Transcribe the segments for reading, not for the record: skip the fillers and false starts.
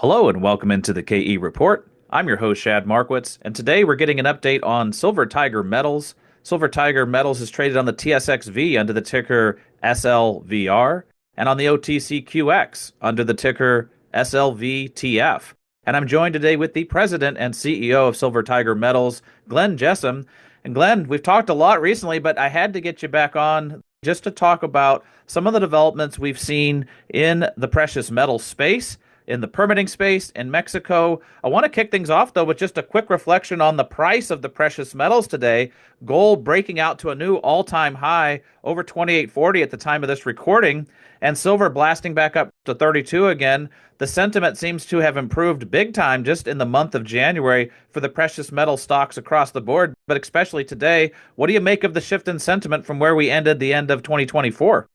Hello and welcome into the KE Report. I'm your host, Shad Markwitz, and today we're getting an update on Silver Tiger Metals. Silver Tiger Metals is traded on the TSX.V under the ticker SLVR and on the OTCQX under the ticker SLVTF. And I'm joined today with the president and CEO of Silver Tiger Metals, Glenn Jessome. And Glenn, we've talked a lot recently, but I had to get you back on just to talk about some of the developments we've seen in the precious metal space, in the permitting space in Mexico. I want to kick things off, though, with just a quick reflection on the price of the precious metals today. Gold breaking out to a new all-time high over 28.40 at the time of this recording, and silver blasting back up to 32 again. The sentiment seems to have improved big time just in the month of January for the precious metal stocks across the board, but especially today. What do you make of the shift in sentiment from where we ended the end of 2024?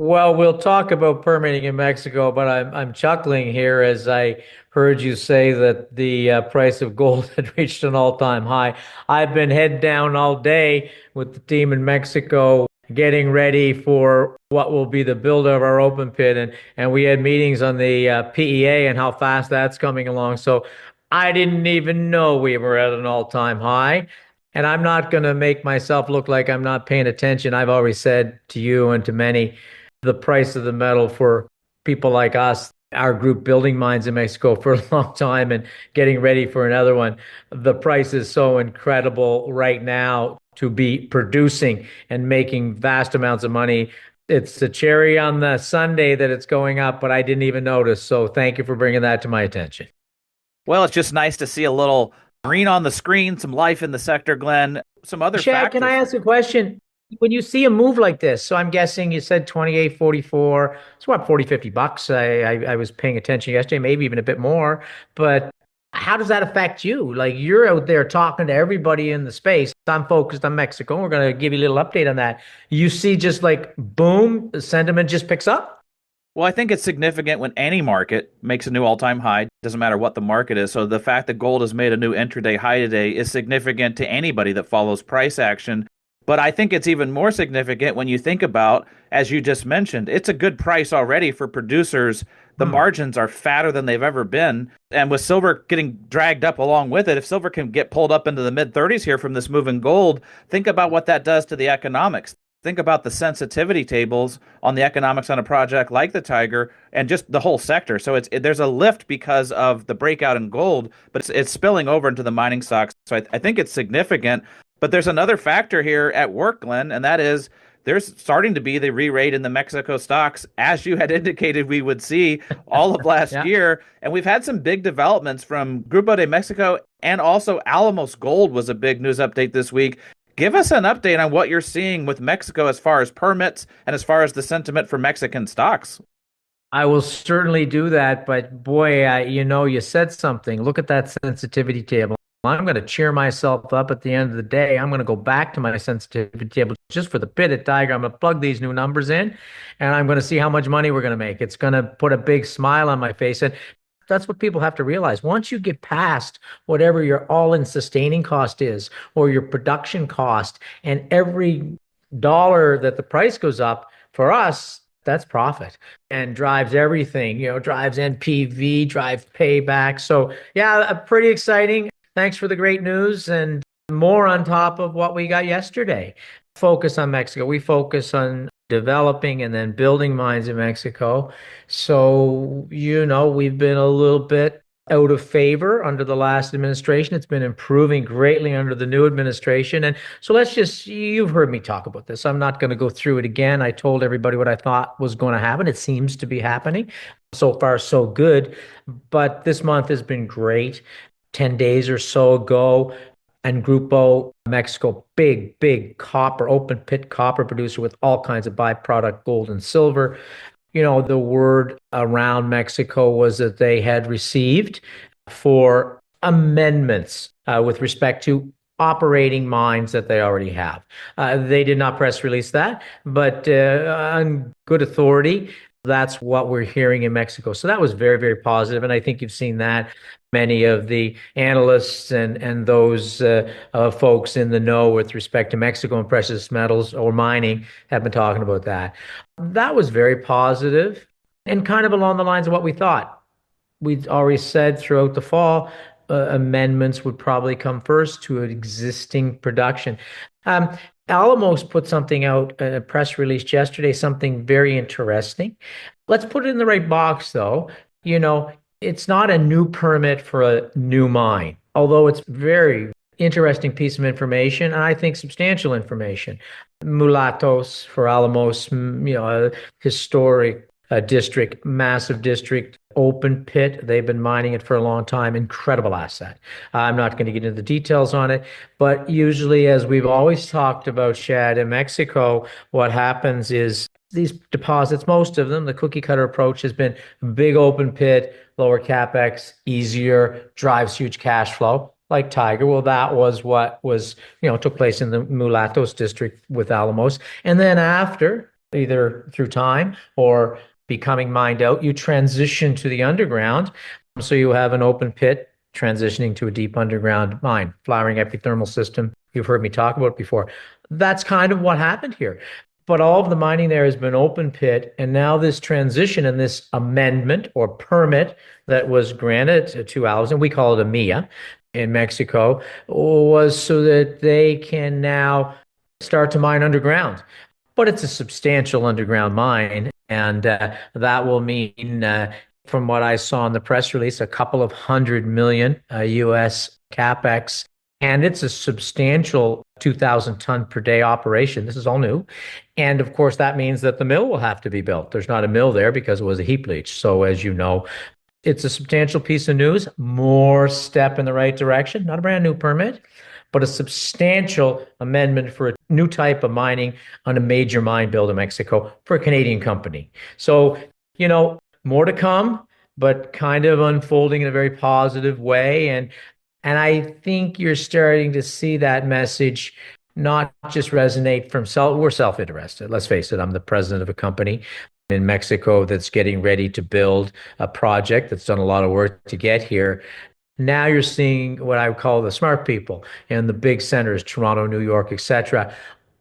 Well, we'll talk about permitting in Mexico, but I'm chuckling here as I heard you say that the price of gold had reached an all-time high. I've been head down all day with the team in Mexico, getting ready for what will be the build of our open pit, and we had meetings on the PEA and how fast that's coming along. So I didn't even know we were at an all-time high. And I'm not going to make myself look like I'm not paying attention. I've always said to you and to many, the price of the metal for people like us, our group building mines in Mexico for a long time and getting ready for another one. The price is so incredible right now to be producing and making vast amounts of money. It's the cherry on the sundae that it's going up, but I didn't even notice. So thank you for bringing that to my attention. Well, it's just nice to see a little green on the screen, some life in the sector, Glenn, some other Shad, can I factors. ask a question? When you see a move like this, so I'm guessing you said 28.44, it's what, 40, $50. I was paying attention yesterday, maybe even a bit more. But how does that affect you? Like you're out there talking to everybody in the space. I'm focused on Mexico. We're going to give you a little update on that. You see just like boom, the sentiment just picks up. Well, I think it's significant when any market makes a new all-time high. Doesn't matter what the market is. So the fact that gold has made a new intraday high today is significant to anybody that follows price action. But I think it's even more significant when you think about, as you just mentioned, it's a good price already for producers. The Hmm. margins are fatter than they've ever been. And with silver getting dragged up along with it, if silver can get pulled up into the mid 30s here from this move in gold, think about what that does to the economics. Think about the sensitivity tables on the economics on a project like the Tiger and just the whole sector. So there's a lift because of the breakout in gold, but it's spilling over into the mining stocks. So I think it's significant. But there's another factor here at work, Glenn, and that is there's starting to be the re-rate in the Mexico stocks, as you had indicated we would see all of last Yeah. year. And we've had some big developments from Grupo de Mexico, and also Alamos Gold was a big news update this week. Give us an update on what you're seeing with Mexico as far as permits and as far as the sentiment for Mexican stocks. I will certainly do that, but boy, you said something. Look at that sensitivity table. I'm going to cheer myself up at the end of the day. I'm going to go back to my sensitivity table just for the pit at Tiger. I'm going to plug these new numbers in and I'm going to see how much money we're going to make. It's going to put a big smile on my face. And that's what people have to realize. Once you get past whatever your all-in sustaining cost is or your production cost, and every dollar that the price goes up for us, that's profit and drives everything, drives NPV, drives payback. So yeah, pretty exciting. Thanks for the great news and more on top of what we got yesterday. Focus on Mexico. We focus on developing and then building mines in Mexico. So, we've been a little bit out of favor under the last administration. It's been improving greatly under the new administration. And so you've heard me talk about this. I'm not going to go through it again. I told everybody what I thought was going to happen. It seems to be happening. So far, so good. But this month has been great. 10 days or so ago, and Grupo Mexico, big copper, open pit copper producer with all kinds of byproduct gold and silver. The word around Mexico was that they had received for amendments with respect to operating mines that they already have. They did not press release that, but on good authority, that's what we're hearing in Mexico. So that was very, very positive. And I think you've seen that. Many of the analysts and those folks in the know with respect to Mexico and precious metals or mining have been talking about that. That was very positive and kind of along the lines of what we thought. we'd already said throughout the fall, amendments would probably come first to existing production. Um, Alamos put something out, a press release yesterday, something very interesting. Let's put it in the right box, though. You know, it's not a new permit for a new mine, although it's very interesting piece of information, and I think substantial information. Mulatos for Alamos, a historic district, massive district, open pit. They've been mining it for a long time. Incredible asset. I'm not going to get into the details on it, but usually, as we've always talked about, Shad, in Mexico, what happens is these deposits, most of them, the cookie cutter approach has been big open pit, lower capex, easier, drives huge cash flow, like Tiger. Well, that was what was, took place in the Mulatos district with Alamos. And then after, either through time or becoming mined out, you transition to the underground. So you have an open pit transitioning to a deep underground mine, flowering epithermal system. You've heard me talk about it before. That's kind of what happened here. But all of the mining there has been open pit, and now this transition and this amendment or permit that was granted to Alamos, and we call it a MIA in Mexico, was so that they can now start to mine underground. But it's a substantial underground mine, and that will mean, from what I saw in the press release, a couple of hundred million US capex, and it's a substantial 2,000 ton per day operation. This is all new. And of course, that means that the mill will have to be built. There's not a mill there because it was a heap leach. So, as you know, it's a substantial piece of news, more step in the right direction, not a brand new permit, but a substantial amendment for a new type of mining on a major mine build in Mexico for a Canadian company. So, more to come, but kind of unfolding in a very positive way. And I think you're starting to see that message not just resonate from we're self-interested. Let's face it, I'm the president of a company in Mexico that's getting ready to build a project that's done a lot of work to get here. Now you're seeing what I would call the smart people in the big centers, Toronto, New York, etc.,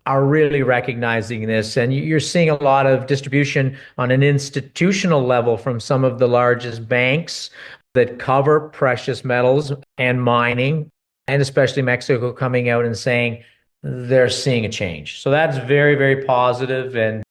are really recognizing this. And you're seeing a lot of distribution on an institutional level from some of the largest banks that cover precious metals and mining, and especially Mexico coming out and saying they're seeing a change. So that's very, very positive. And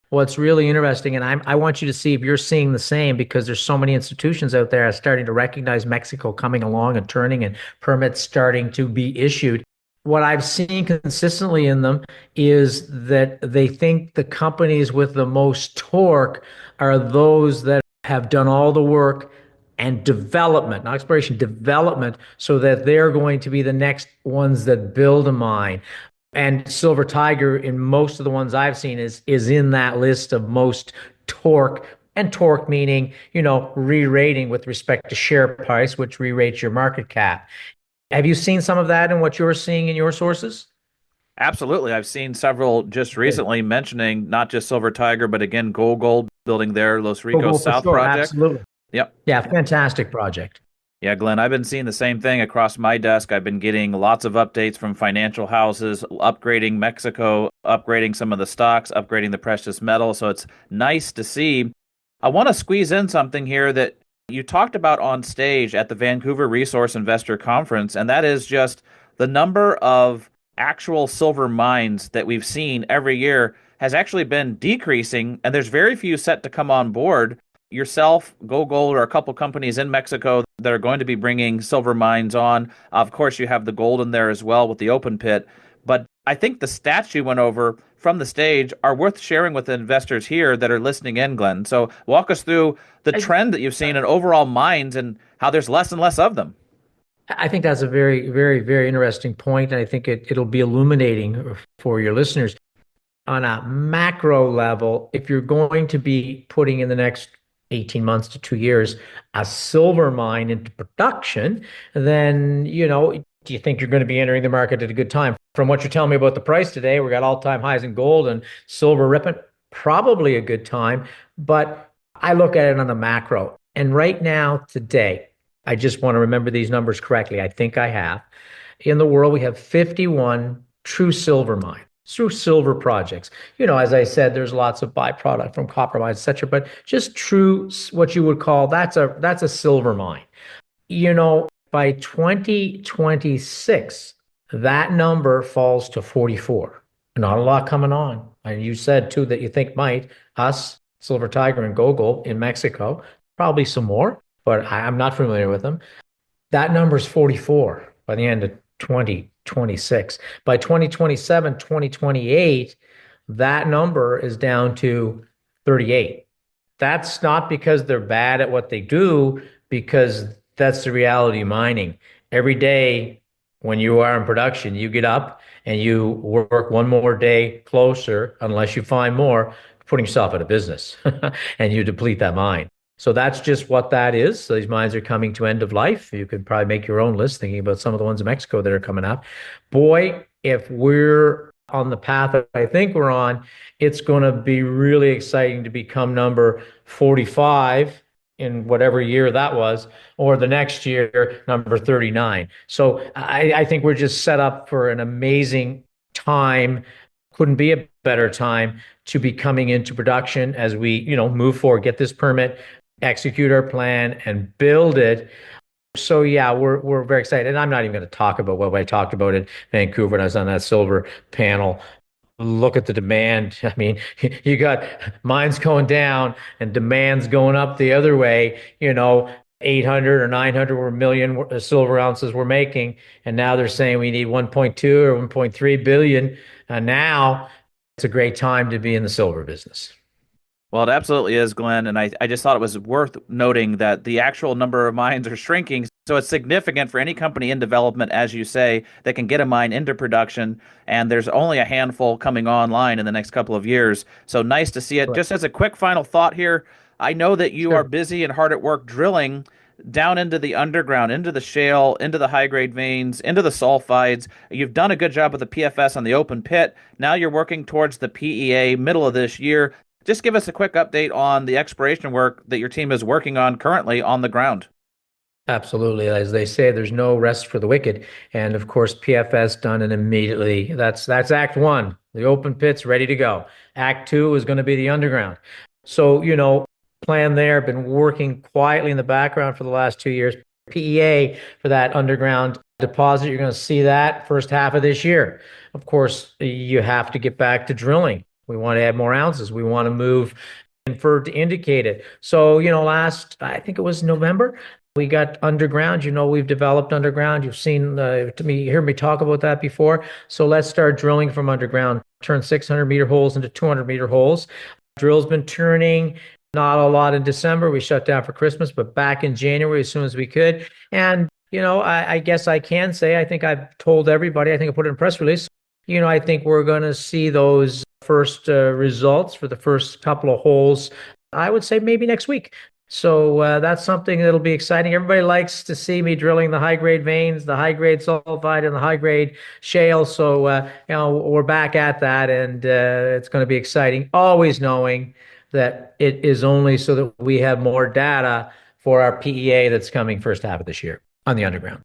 what's really interesting, and I want you to see if you're seeing the same, because there's so many institutions out there starting to recognize Mexico coming along and turning, and permits starting to be issued. What I've seen consistently in them is that they think the companies with the most torque are those that have done all the work and development, not exploration, development, so that they're going to be the next ones that build a mine. And Silver Tiger, in most of the ones I've seen, is in that list of most torque, and torque meaning, re-rating with respect to share price, which re-rates your market cap. Have you seen some of that in what you're seeing in your sources? Absolutely. I've seen several just Good. recently mentioning not just Silver Tiger, but again, Gold building their Los Go, Ricos go for South sure. project. Absolutely. Yep. Yeah, fantastic project. Yeah, Glenn, I've been seeing the same thing across my desk. I've been getting lots of updates from financial houses, upgrading Mexico, upgrading some of the stocks, upgrading the precious metal. So it's nice to see. I want to squeeze in something here that you talked about on stage at the Vancouver Resource Investor Conference, and that is just the number of actual silver mines that we've seen every year has actually been decreasing, and there's very few set to come on board. Yourself, Gold, or a couple companies in Mexico that are going to be bringing silver mines on. Of course, you have the gold in there as well with the open pit. But I think the stats you went over from the stage are worth sharing with the investors here that are listening in, Glenn. So walk us through the I, trend that you've seen in overall mines and how there's less and less of them. I think that's a very, very, very interesting point, and I think it'll be illuminating for your listeners. On a macro level, if you're going to be putting in the next 18 months to 2 years a silver mine into production, then, do you think you're going to be entering the market at a good time? From what you're telling me about the price today, we got all-time highs in gold and silver ripping, probably a good time. But I look at it on the macro. And right now, today, I just want to remember these numbers correctly. I think I have. In the world, we have 51 true silver mines. through silver projects. As I said, there's lots of byproduct from copper mines, etc. But just true, what you would call that's a silver mine. By 2026, that number falls to 44. Not a lot coming on. And you said too that you think might us, Silver Tiger and Gogol in Mexico, probably some more, but I'm not familiar with them. That number is 44 by the end of 2026. By 2027, 2028, that number is down to 38. That's not because they're bad at what they do, because that's the reality of mining. Every day when you are in production, you get up and you work one more day closer, unless you find more, putting yourself out of business and you deplete that mine. So that's just what that is. So these mines are coming to end of life. You could probably make your own list thinking about some of the ones in Mexico that are coming up. Boy, if we're on the path that I think we're on, it's going to be really exciting to become number 45 in whatever year that was, or the next year, number 39. So I think we're just set up for an amazing time. Couldn't be a better time to be coming into production as we, move forward, get this permit, execute our plan, and build it. So yeah, we're very excited. And I'm not even going to talk about what I talked about in Vancouver when I was on that silver panel. Look at the demand. I mean, you got mines going down and demand's going up the other way. 800 or 900 or a million silver ounces we're making, and now they're saying we need 1.2 or 1.3 billion. And now it's a great time to be in the silver business. Well, it absolutely is, Glenn. And I just thought it was worth noting that the actual number of mines are shrinking. So it's significant for any company in development, as you say, that can get a mine into production. And there's only a handful coming online in the next couple of years. So nice to see it. Correct. Just as a quick final thought here, I know that you are Sure. busy and hard at work drilling down into the underground, into the shale, into the high grade veins, into the sulfides. You've done a good job with the PFS on the open pit. Now you're working towards the PEA middle of this year. Just give us a quick update on the exploration work that your team is working on currently on the ground. Absolutely. As they say, there's no rest for the wicked. And of course, PFS done and immediately. That's Act One. The open pit's ready to go. Act Two is going to be the underground. So, plan there, been working quietly in the background for the last 2 years. PEA for that underground deposit. You're going to see that first half of this year. Of course, you have to get back to drilling. We want to add more ounces. We want to move inferred to indicated. So, last, I think it was November, we got underground. We've developed underground. You've seen hear me talk about that before. So let's start drilling from underground. Turn 600-meter holes into 200-meter holes. Drill's been turning. Not a lot in December. We shut down for Christmas, but back in January as soon as we could. And, I guess I can say, I think I've told everybody, I think I put it in a press release. I think we're going to see those first results for the first couple of holes, I would say maybe next week. So that's something that'll be exciting. Everybody likes to see me drilling the high grade veins, the high grade sulfide, and the high grade shale. So we're back at that, and it's going to be exciting. Always knowing that it is only so that we have more data for our PEA that's coming first half of this year on the underground.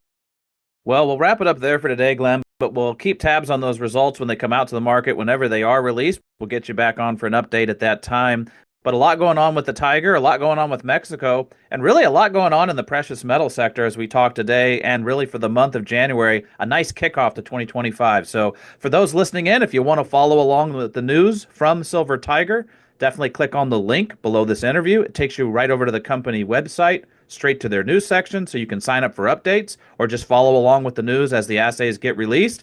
Well, we'll wrap it up there for today, Glenn, but we'll keep tabs on those results when they come out to the market, whenever they are released. We'll get you back on for an update at that time. But a lot going on with the Tiger, a lot going on with Mexico, and really a lot going on in the precious metal sector as we talk today, and really for the month of January, a nice kickoff to 2025. So for those listening in, if you want to follow along with the news from Silver Tiger, definitely click on the link below this interview. It takes you right over to the company website, straight to their news section, so you can sign up for updates or just follow along with the news as the assays get released.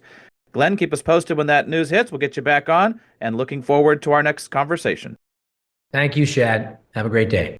Glenn, keep us posted when that news hits. We'll get you back on, and looking forward to our next conversation. Thank you, Shad. Have a great day.